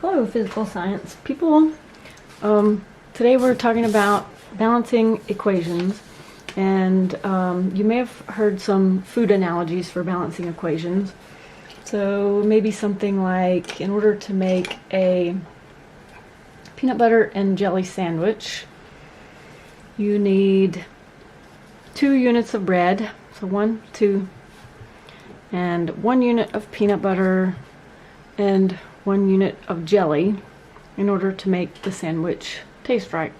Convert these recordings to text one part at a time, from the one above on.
Hello, physical science people. Today we're talking about balancing equations, and you may have heard some food analogies for balancing equations. So maybe something like, in order to make a peanut butter and jelly sandwich, you need 2 units of bread, so 1, 2, and 1 unit of peanut butter and 1 unit of jelly in order to make the sandwich taste right.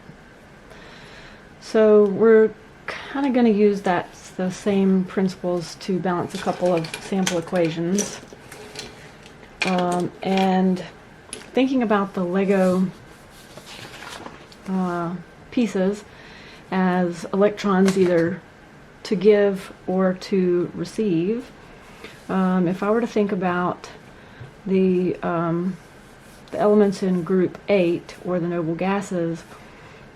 So we're kind of going to use the same principles to balance a couple of sample equations. And thinking about the Lego pieces as electrons either to give or to receive, if I were to think about the elements in group 8, or the noble gases,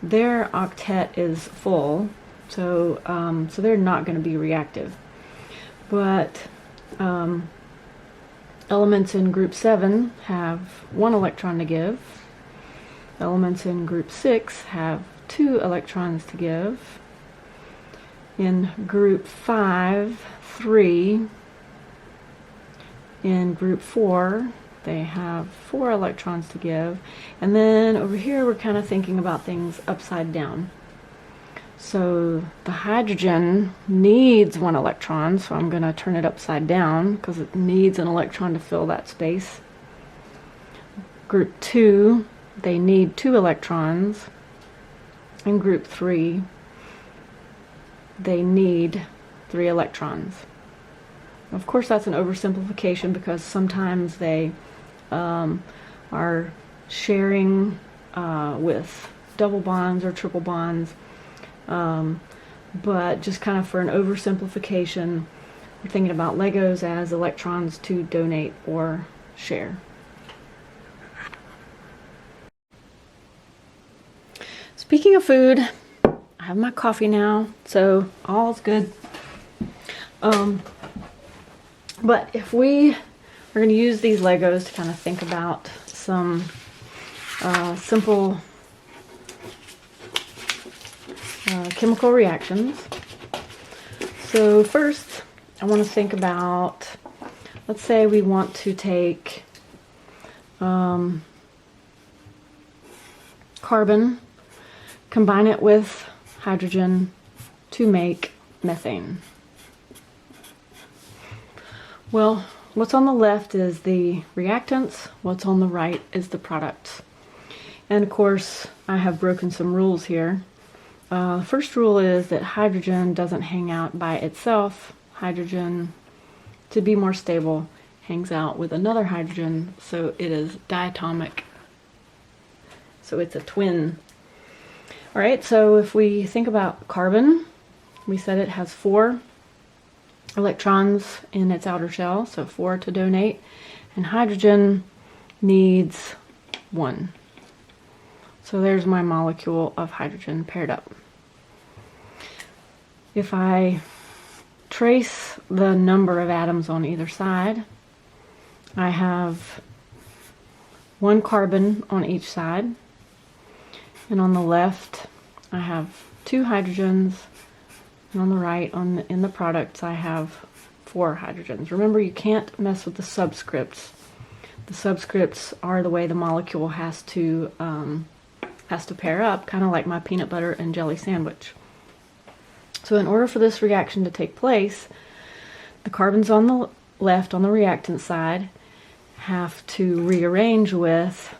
their octet is full, so they're not going to be reactive. But elements in group 7 have 1 electron to give. Elements in group 6 have 2 electrons to give. In group 5, 3. In group 4, they have 4 electrons to give. And then over here, we're kind of thinking about things upside down. So the hydrogen needs 1 electron, so I'm going to turn it upside down because it needs an electron to fill that space. Group 2, they need 2 electrons. In group 3, they need 3 electrons. Of course, that's an oversimplification because sometimes they are sharing with double bonds or triple bonds, but just kind of for an oversimplification, we're thinking about Legos as electrons to donate or share. Speaking of food, I have my coffee now, so all's good. But if we are going to use these Legos to kind of think about some simple chemical reactions. So first, I want to think about, let's say we want to take carbon, combine it with hydrogen to make methane. Well, what's on the left is the reactants, what's on the right is the products. And of course, I have broken some rules here. First rule is that hydrogen doesn't hang out by itself. Hydrogen, to be more stable, hangs out with another hydrogen, so it is diatomic. So it's a twin. Alright, so if we think about carbon, we said it has 4 electrons in its outer shell, so 4 to donate, and hydrogen needs 1. So there's my molecule of hydrogen paired up. If I trace the number of atoms on either side, I have 1 carbon on each side, and on the left I have 2 hydrogens, and on the right, in the products, I have 4 hydrogens. Remember, you can't mess with the subscripts. The subscripts are the way the molecule has to pair up, kind of like my peanut butter and jelly sandwich. So in order for this reaction to take place, the carbons on the left, on the reactant side, have to rearrange with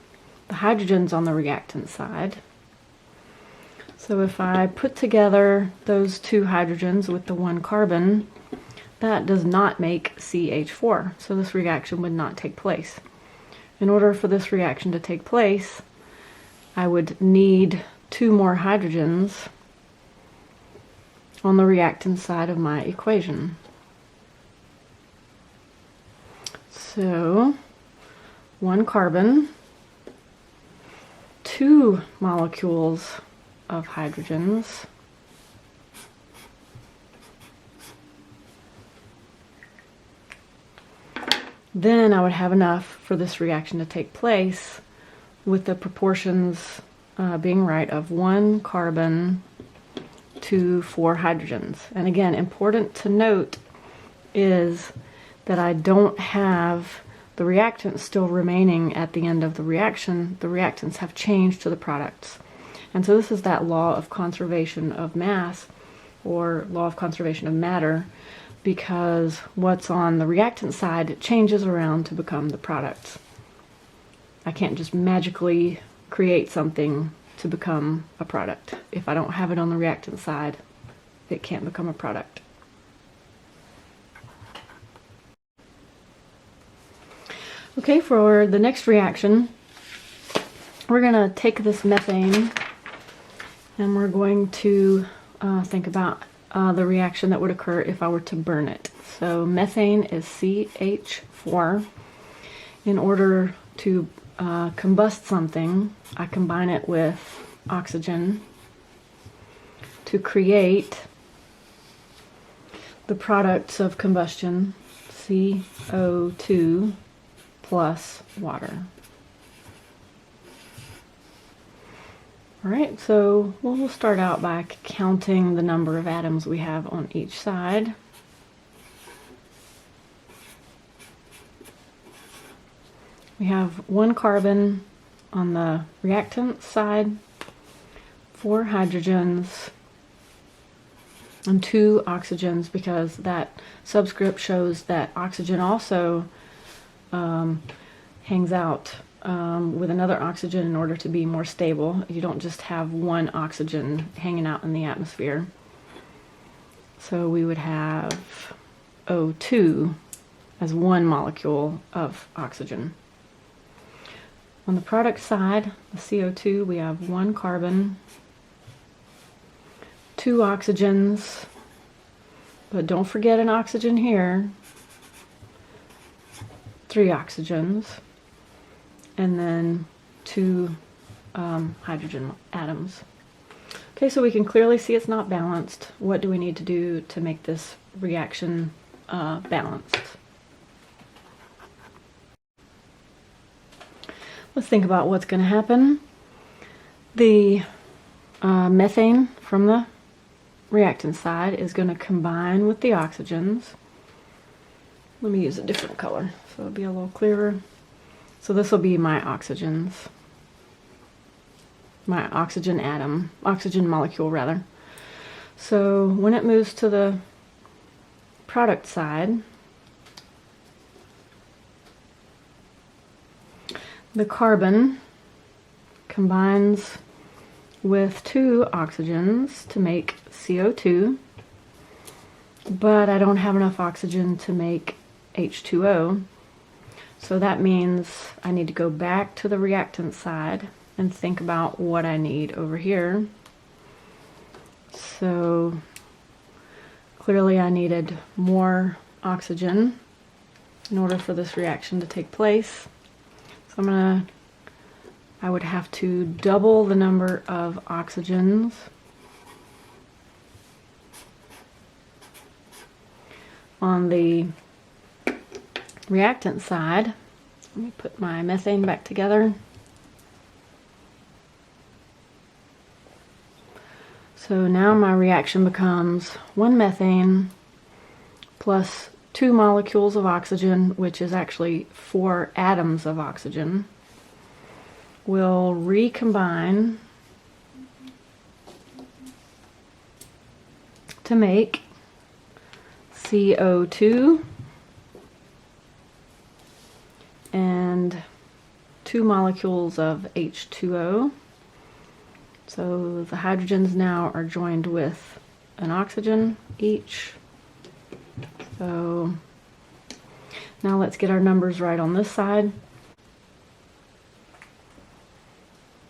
the hydrogens on the reactant side. So if I put together those 2 hydrogens with the 1 carbon, that does not make CH4, so this reaction would not take place. In order for this reaction to take place, I would need 2 more hydrogens on the reactant side of my equation. So 1 carbon, 2 molecules of hydrogens, then I would have enough for this reaction to take place with the proportions being right of 1 carbon to 4 hydrogens. And again, important to note is that I don't have the reactants still remaining at the end of the reaction. The reactants have changed to the products. And so this is that law of conservation of mass, or law of conservation of matter, because what's on the reactant side changes around to become the products. I can't just magically create something to become a product. If I don't have it on the reactant side, it can't become a product. Okay, for the next reaction, we're going to take this methane and we're going to think about the reaction that would occur if I were to burn it. So methane is CH4. In order to combust something, I combine it with oxygen to create the products of combustion, CO2 plus water. All right, so we'll start out by counting the number of atoms we have on each side. We have 1 carbon on the reactant side, 4 hydrogens, and 2 oxygens, because that subscript shows that oxygen also hangs out with another oxygen in order to be more stable. You don't just have 1 oxygen hanging out in the atmosphere. So we would have O2 as 1 molecule of oxygen. On the product side, the CO2, we have 1 carbon, 2 oxygens, but don't forget an oxygen here, 3 oxygens, and then 2 hydrogen atoms. Okay, so we can clearly see it's not balanced. What do we need to do to make this reaction balanced? Let's think about what's going to happen. The methane from the reactant side is going to combine with the oxygens. Let me use a different color so it'll be a little clearer. So this will be my oxygens, my oxygen atom, oxygen molecule rather. So when it moves to the product side, the carbon combines with 2 oxygens to make CO2, but I don't have enough oxygen to make H2O. So that means I need to go back to the reactant side and think about what I need over here. So clearly I needed more oxygen in order for this reaction to take place. So I would have to double the number of oxygens on the reactant side. Let me put my methane back together. So now my reaction becomes 1 methane plus 2 molecules of oxygen, which is actually 4 atoms of oxygen, will recombine to make CO2 and 2 molecules of H2O. So the hydrogens now are joined with an oxygen each. So now let's get our numbers right on this side.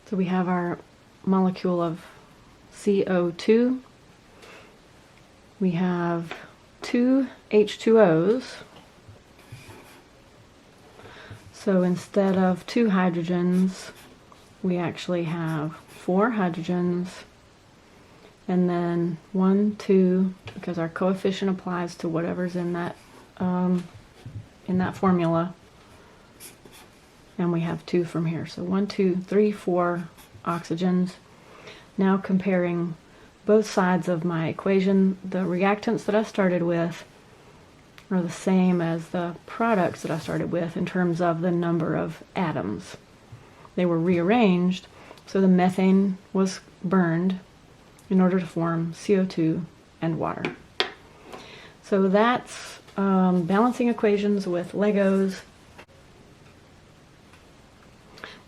So we have our molecule of CO2. We have 2 H2Os. So instead of 2 hydrogens, we actually have 4 hydrogens, and then 1, 2, because our coefficient applies to whatever's in that formula. and we have 2 from here. So 1, 2, 3, 4 oxygens. Now comparing both sides of my equation, the reactants that I started with are the same as the products that I started with in terms of the number of atoms. They were rearranged, so the methane was burned in order to form CO2 and water. So that's balancing equations with Legos.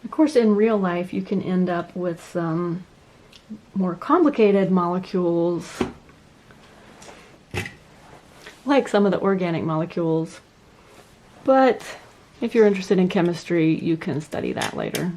Of course, in real life, you can end up with some more complicated molecules, like some of the organic molecules. But if you're interested in chemistry, you can study that later.